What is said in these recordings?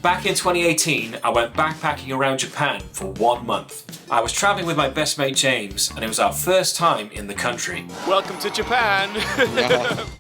Back in 2018, I went backpacking around Japan for 1 month. I was traveling with my best mate James, and it was our first time in the country. Welcome to Japan!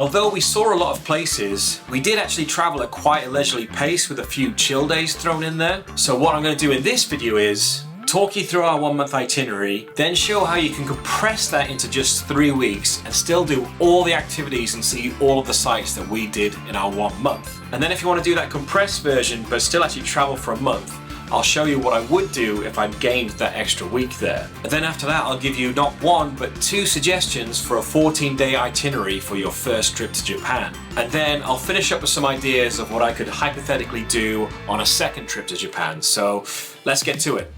Although we saw a lot of places, we did actually travel at quite a leisurely pace with a few chill days thrown in there. So what I'm going to do in this video is talk you through our 1 month itinerary, then show how you can compress that into just 3 weeks and still do all the activities and see all of the sites that we did in our 1 month. And then if you want to do that compressed version but still actually travel for a month, I'll show you what I would do if I'd gained that extra week there. And then after that, I'll give you not 1 but 2 suggestions for a 14-day itinerary for your first trip to Japan. And then I'll finish up with some ideas of what I could hypothetically do on a second trip to Japan. So let's get to it.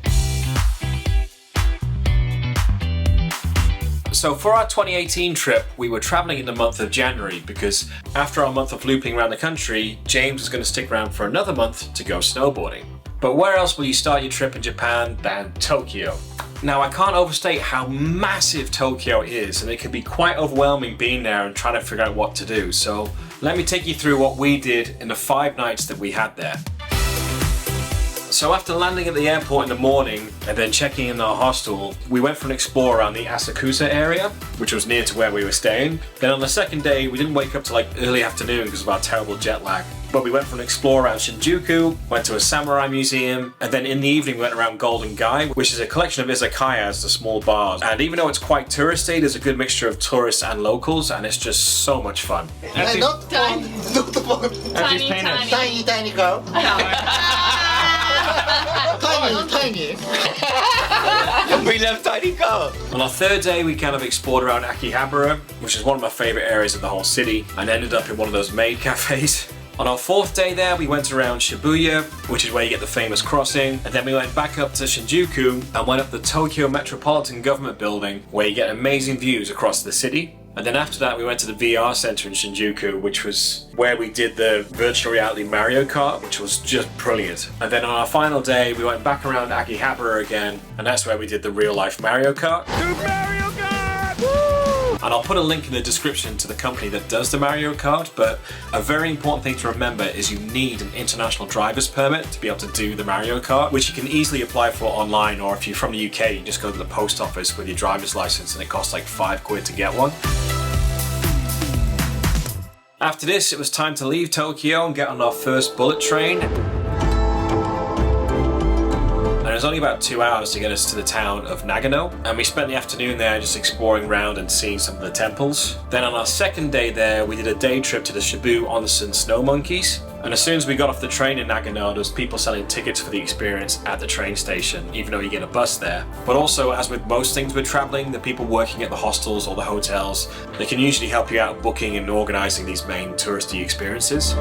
So for our 2018 trip, we were traveling in the month of January because after our month of looping around the country, James was going to stick around for another month to go snowboarding. But where else will you start your trip in Japan than Tokyo? Now, I can't overstate how massive Tokyo is, and it can be quite overwhelming being there and trying to figure out what to do. So let me take you through what we did in the 5 nights that we had there. So after landing at the airport in the morning and then checking in our hostel, we went for an explore around the Asakusa area, which was near to where we were staying. Then on the second day, we didn't wake up till like early afternoon because of our terrible jet lag. But we went for an explore around Shinjuku, went to a samurai museum, and then in the evening we went around Golden Gai, which is a collection of izakayas, the small bars. And even though it's quite touristy, there's a good mixture of tourists and locals, and it's just so much fun. Not tiny girl. Tiny. We love tiny girl! On our third day, we kind of explored around Akihabara, which is one of my favorite areas of the whole city, and ended up in one of those maid cafes. On our 4th day there, we went around Shibuya, which is where you get the famous crossing, and then we went back up to Shinjuku and went up the Tokyo Metropolitan Government Building, where you get amazing views across the city. And then after that, we went to the VR Center in Shinjuku, which was where we did the virtual reality Mario Kart, which was just brilliant. And then on our final day, we went back around Akihabara again, and that's where we did the real life Mario Kart. Mario Kart! Woo! And I'll put a link in the description to the company that does the Mario Kart, but a very important thing to remember is you need an international driver's permit to be able to do the Mario Kart, which you can easily apply for online, or if you're from the UK, you just go to the post office with your driver's license and it costs like £5 to get one. After this, it was time to leave Tokyo and get on our first bullet train. And it was only about 2 hours to get us to the town of Nagano, and we spent the afternoon there just exploring around and seeing some of the temples. Then on our second day there, we did a day trip to the Shibu Onsen snow monkeys. And as soon as we got off the train in Nagano, there was people selling tickets for the experience at the train station, even though you get a bus there. But also, as with most things with traveling, the people working at the hostels or the hotels, they can usually help you out booking and organizing these main touristy experiences.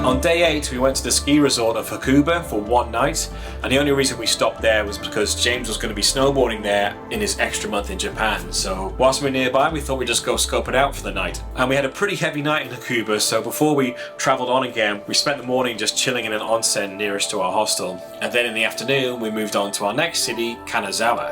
On day 8, we went to the ski resort of Hakuba for 1 night, and the only reason we stopped there was because James was going to be snowboarding there in his extra month in Japan. So whilst we were nearby, we thought we'd just go scope it out for the night. And we had a pretty heavy night in Hakuba, so before we travelled on again, we spent the morning just chilling in an onsen nearest to our hostel. And then in the afternoon, we moved on to our next city, Kanazawa.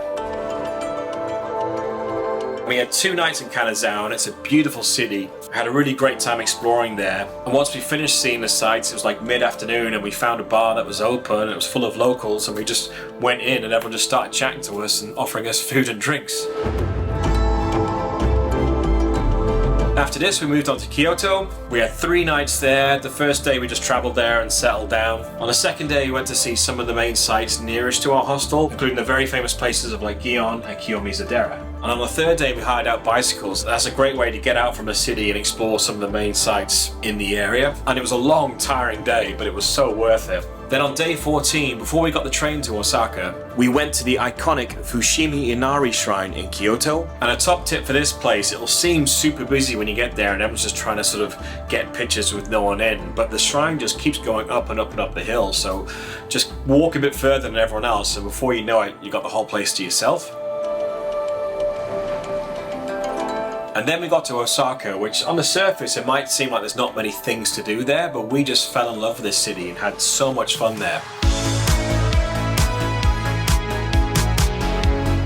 We had 2 nights in Kanazawa, and it's a beautiful city. I had a really great time exploring there. And once we finished seeing the sights, it was like mid-afternoon, and we found a bar that was open. It was full of locals, and we just went in, and everyone just started chatting to us and offering us food and drinks. After this, we moved on to Kyoto. We had 3 nights there. The first day we just travelled there and settled down. On the second day, we went to see some of the main sites nearest to our hostel, including the very famous places of like Gion and Kiyomizu-dera. And on the third day, we hired out bicycles. That's a great way to get out from the city and explore some of the main sites in the area. And it was a long, tiring day, but it was so worth it. Then on day 14, before we got the train to Osaka, we went to the iconic Fuji Inari shrine in Kyoto. And a top tip for this place, it'll seem super busy when you get there and everyone's just trying to sort of get pictures with no one in, but the shrine just keeps going up and up and up the hill, so just walk a bit further than everyone else, and before you know it, you got the whole place to yourself. And then we got to Osaka, which on the surface it might seem like there's not many things to do there, but we just fell in love with this city and had so much fun there.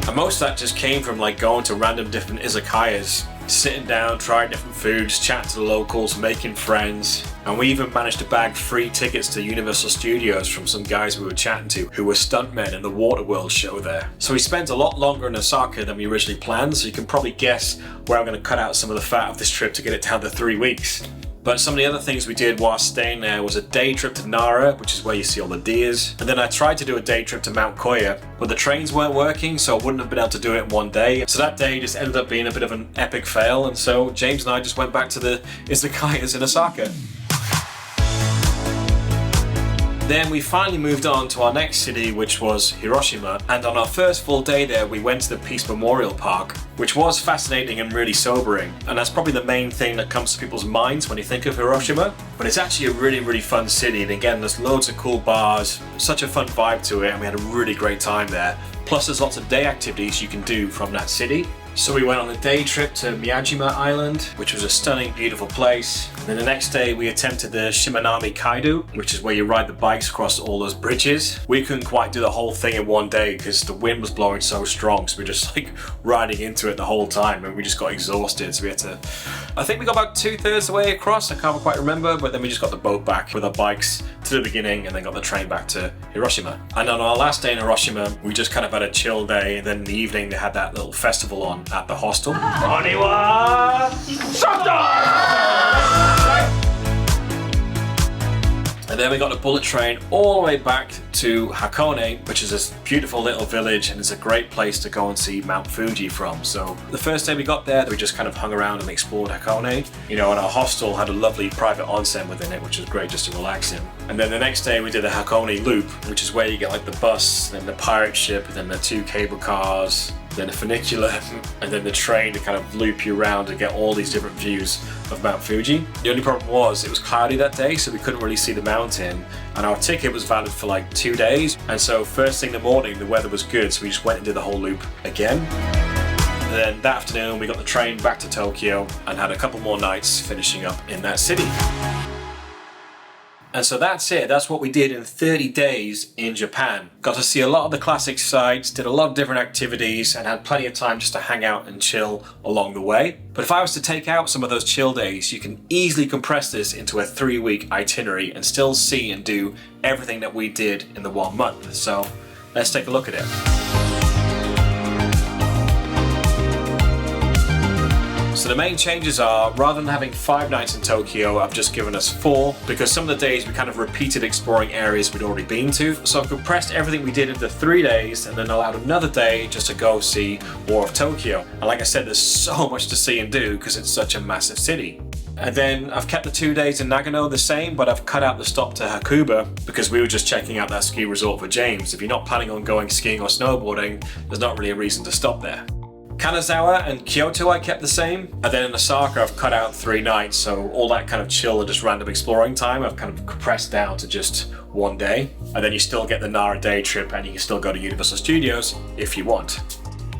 And most of that just came from like going to random different izakayas sitting down, trying different foods, chatting to the locals, making friends. And we even managed to bag free tickets to Universal Studios from some guys we were chatting to who were stuntmen in the Waterworld show there. So we spent a lot longer in Osaka than we originally planned, so you can probably guess where I'm going to cut out some of the fat of this trip to get it down to 3 weeks. But some of the other things we did while staying there was a day trip to Nara, which is where you see all the deers. And then I tried to do a day trip to Mount Koya, but the trains weren't working, so I wouldn't have been able to do it in one day. So that day just ended up being a bit of an epic fail, and so James and I just went back to the izakayas in Osaka. Then we finally moved on to our next city, which was Hiroshima, and on our first full day there we went to the Peace Memorial Park, which was fascinating and really sobering, and that's probably the main thing that comes to people's minds when you think of Hiroshima. But it's actually a really fun city, and again there's loads of cool bars, such a fun vibe to it, and we had a really great time there. Plus there's lots of day activities you can do from that city. So we went on a day trip to Miyajima Island, which was a stunning, beautiful place. And then the next day we attempted the Shimanami Kaido, which is where you ride the bikes across all those bridges. We couldn't quite do the whole thing in one day because the wind was blowing so strong, so we were just like riding into it the whole time, and we just got exhausted. So we had to, I think we got about 2/3 the way across, I can't quite remember, but then we just got the boat back with our bikes to the beginning and then got the train back to Hiroshima. And on our last day in Hiroshima, we just kind of had a chill day, and then in the evening they had that little festival on at the hostel. Konniwa! And then we got a bullet train all the way back to Hakone, which is this beautiful little village, and it's a great place to go and see Mount Fuji from. So the first day we got there, we just kind of hung around and explored Hakone. You know, and our hostel had a lovely private onsen within it, which was great just to relax in. And then the next day we did the Hakone Loop, which is where you get like the bus, then the pirate ship, and then the 2 cable cars, then a funicular, and then the train to kind of loop you around and get all these different views of Mount Fuji. The only problem was it was cloudy that day, so we couldn't really see the mountain, and our ticket was valid for like 2 days, and so first thing in the morning the weather was good, so we just went and did the whole loop again. And then that afternoon we got the train back to Tokyo and had a couple more nights finishing up in that city. And so that's it, that's what we did in 30 days in Japan. Got to see a lot of the classic sites, did a lot of different activities, and had plenty of time just to hang out and chill along the way. But if I was to take out some of those chill days, you can easily compress this into a 3-week itinerary and still see and do everything that we did in the 1 month. So let's take a look at it. So the main changes are, rather than having 5 nights in Tokyo, I've just given us 4, because some of the days we kind of repeated exploring areas we'd already been to. So I've compressed everything we did into 3 days and then allowed another day just to go see more of Tokyo. And like I said, there's so much to see and do because it's such a massive city. And then I've kept the 2 days in Nagano the same, but I've cut out the stop to Hakuba because we were just checking out that ski resort for James. If you're not planning on going skiing or snowboarding, there's not really a reason to stop there. Kanazawa and Kyoto I kept the same, and then in Osaka I've cut out 3 nights, so all that kind of chill and just random exploring time I've kind of compressed down to just 1 day, and then you still get the Nara day trip and you can still go to Universal Studios if you want.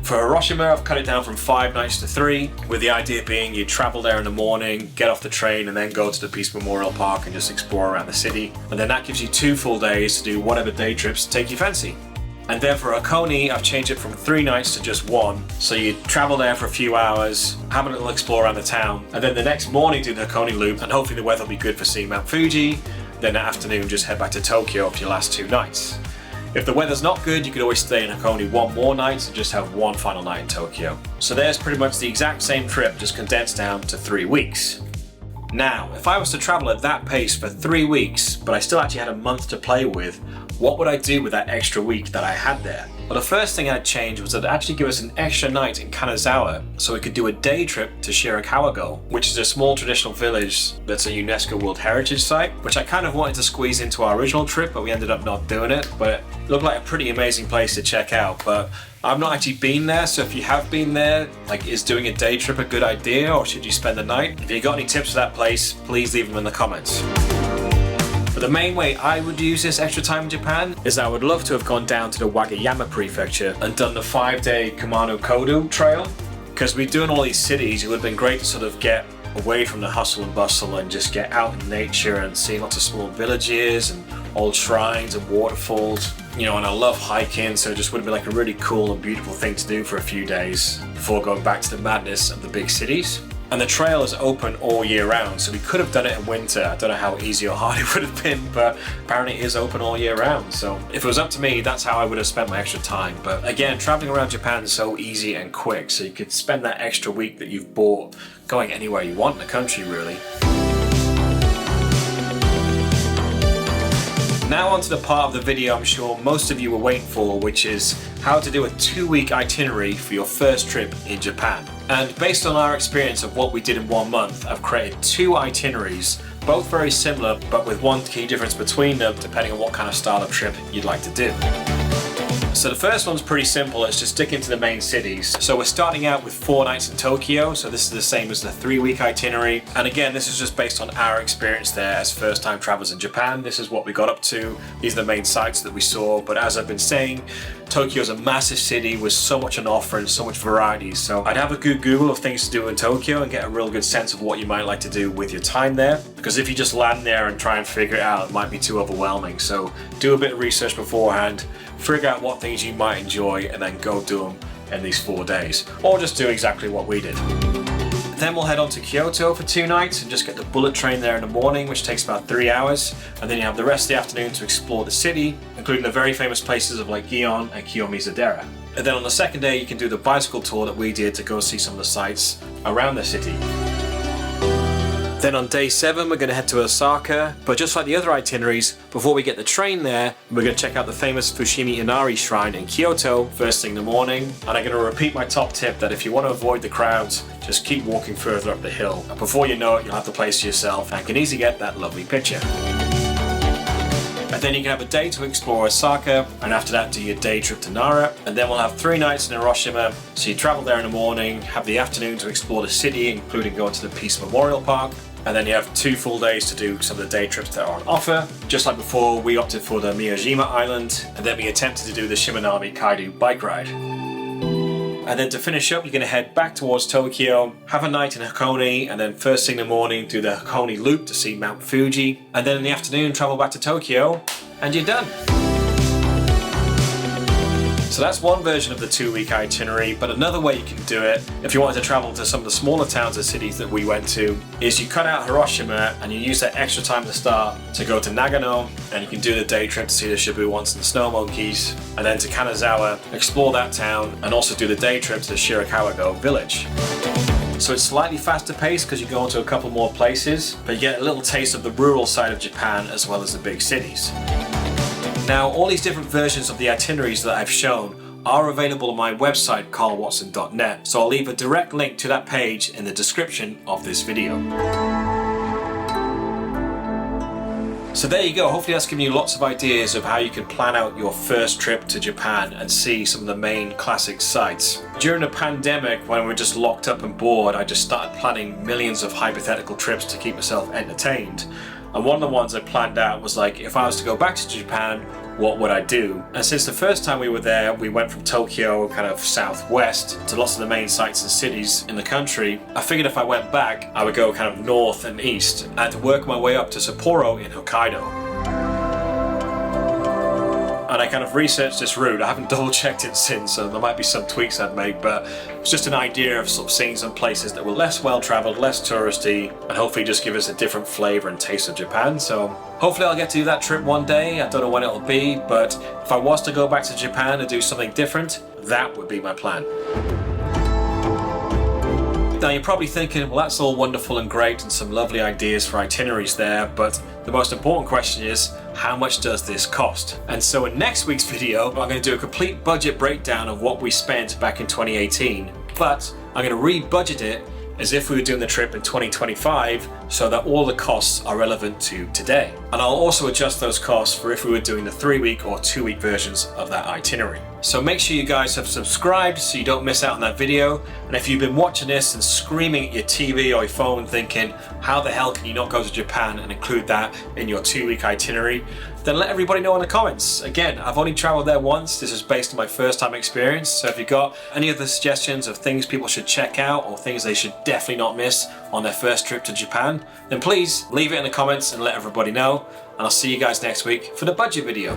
For Hiroshima I've cut it down from 5 nights to 3, with the idea being you travel there in the morning, get off the train and then go to the Peace Memorial Park and just explore around the city, and then that gives you 2 full days to do whatever day trips take your fancy. And then for Hakone, I've changed it from 3 nights to just 1. So you travel there for a few hours, have a little explore around the town, and then the next morning do the Hakone loop, and hopefully the weather will be good for seeing Mount Fuji. Then that afternoon just head back to Tokyo for your last 2 nights. If the weather's not good, you could always stay in Hakone 1 more night and just have 1 final night in Tokyo. So there's pretty much the exact same trip, just condensed down to 3 weeks. Now, if I was to travel at that pace for 3 weeks, but I still actually had a month to play with, what would I do with that extra week that I had there? Well, the first thing I'd change was I'd actually give us an extra night in Kanazawa so we could do a day trip to Shirakawa-go, which is a small traditional village that's a UNESCO World Heritage Site, which I kind of wanted to squeeze into our original trip, but we ended up not doing it. But it looked like a pretty amazing place to check out, but I've not actually been there, so if you have been there, like, is doing a day trip a good idea, or should you spend the night? If you got any tips for that place, please leave them in the comments. But the main way I would use this extra time in Japan is I would love to have gone down to the Wagayama prefecture and done the 5-day Kumano-Kodo trail. Because we're doing all these cities, it would have been great to sort of get away from the hustle and bustle and just get out in nature and see lots of small villages and old shrines and waterfalls, you know, and I love hiking, so it just would have been like a really cool and beautiful thing to do for a few days before going back to the madness of the big cities. And the trail is open all year round, so we could have done it in winter. I don't know how easy or hard it would have been, but apparently it is open all year round. So if it was up to me, that's how I would have spent my extra time. But again, traveling around Japan is so easy and quick, so you could spend that extra week that you've bought going anywhere you want in the country, really. Now onto the part of the video I'm sure most of you were waiting for, which is how to do a 2-week itinerary for your first trip in Japan. And based on our experience of what we did in 1 month, I've created 2 itineraries, both very similar, but with one key difference between them depending on what kind of style of trip you'd like to do. So the first one's pretty simple, it's just sticking to the main cities. So we're starting out with 4 nights in Tokyo, so this is the same as the 3-week itinerary. And again, this is just based on our experience there as first-time travelers in Japan. This is what we got up to. These are the main sites that we saw, but as I've been saying, Tokyo's a massive city with so much on offer and so much variety. So I'd have a good Google of things to do in Tokyo and get a real good sense of what you might like to do with your time there. Because if you just land there and try and figure it out, it might be too overwhelming. So do a bit of research beforehand, figure out what things you might enjoy, and then go do them in these 4 days. Or just do exactly what we did. Then we'll head on to Kyoto for 2 nights and just get the bullet train there in the morning, which takes about 3 hours. And then you have the rest of the afternoon to explore the city, including the very famous places of like Gion and Kiyomizu-dera. And then on the second day, you can do the bicycle tour that we did to go see some of the sights around the city. Then on day 7, we're going to head to Osaka, but just like the other itineraries, before we get the train there, we're going to check out the famous Fuji Inari shrine in Kyoto first thing in the morning. And I'm going to repeat my top tip that if you want to avoid the crowds, just keep walking further up the hill. And before you know it, you'll have the place to yourself and can easily get that lovely picture. And then you can have a day to explore Osaka, and after that do your day trip to Nara, and then we'll have 3 nights in Hiroshima, so you travel there in the morning, have the afternoon to explore the city, including going to the Peace Memorial Park, and then you have 2 full days to do some of the day trips that are on offer. Just like before, we opted for the Miyajima Island, and then we attempted to do the Shimanami Kaido bike ride. And then to finish up, you're going to head back towards Tokyo, have a night in Hakone, and then first thing in the morning do the Hakone loop to see Mount Fuji, and then in the afternoon travel back to Tokyo, and you're done. So that's one version of the 2-week itinerary, but another way you can do it, if you wanted to travel to some of the smaller towns and cities that we went to, is you cut out Hiroshima and you use that extra time at the start to go to Nagano, and you can do the day trip to see the Shibu Onsen snow monkeys, and then to Kanazawa, explore that town, and also do the day trip to the Shirakawa-go village. So it's slightly faster paced because you go into a couple more places, but you get a little taste of the rural side of Japan as well as the big cities. Now, all these different versions of the itineraries that I've shown are available on my website, karlwatson.net, so I'll leave a direct link to that page in the description of this video. So there you go, hopefully that's given you lots of ideas of how you can plan out your first trip to Japan and see some of the main classic sites. During the pandemic, when we were just locked up and bored, I just started planning millions of hypothetical trips to keep myself entertained. And one of the ones I planned out was like, if I was to go back to Japan, what would I do? And since the first time we were there, we went from Tokyo, kind of southwest, to lots of the main sites and cities in the country. I figured if I went back, I would go kind of north and east, and to work my way up to Sapporo in Hokkaido. And I kind of researched this route. I haven't double checked it since, so there might be some tweaks I'd make, but it's just an idea of sort of seeing some places that were less well traveled, less touristy, and hopefully just give us a different flavor and taste of Japan. So hopefully I'll get to do that trip one day. I don't know when it'll be, but if I was to go back to Japan and do something different, that would be my plan. Now you're probably thinking, well, that's all wonderful and great and some lovely ideas for itineraries there, but the most important question is, how much does this cost? And so in next week's video, I'm going to do a complete budget breakdown of what we spent back in 2018, but I'm going to re-budget it as if we were doing the trip in 2025 so that all the costs are relevant to today. And I'll also adjust those costs for if we were doing the 3-week or 2-week versions of that itinerary. So make sure you guys have subscribed so you don't miss out on that video. And if you've been watching this and screaming at your TV or your phone thinking, how the hell can you not go to Japan and include that in your 2-week itinerary? Then let everybody know in the comments. Again, I've only traveled there once. This is based on my first time experience. So if you've got any other suggestions of things people should check out or things they should definitely not miss on their first trip to Japan, then please leave it in the comments and let everybody know. and I'll see you guys next week for the budget video.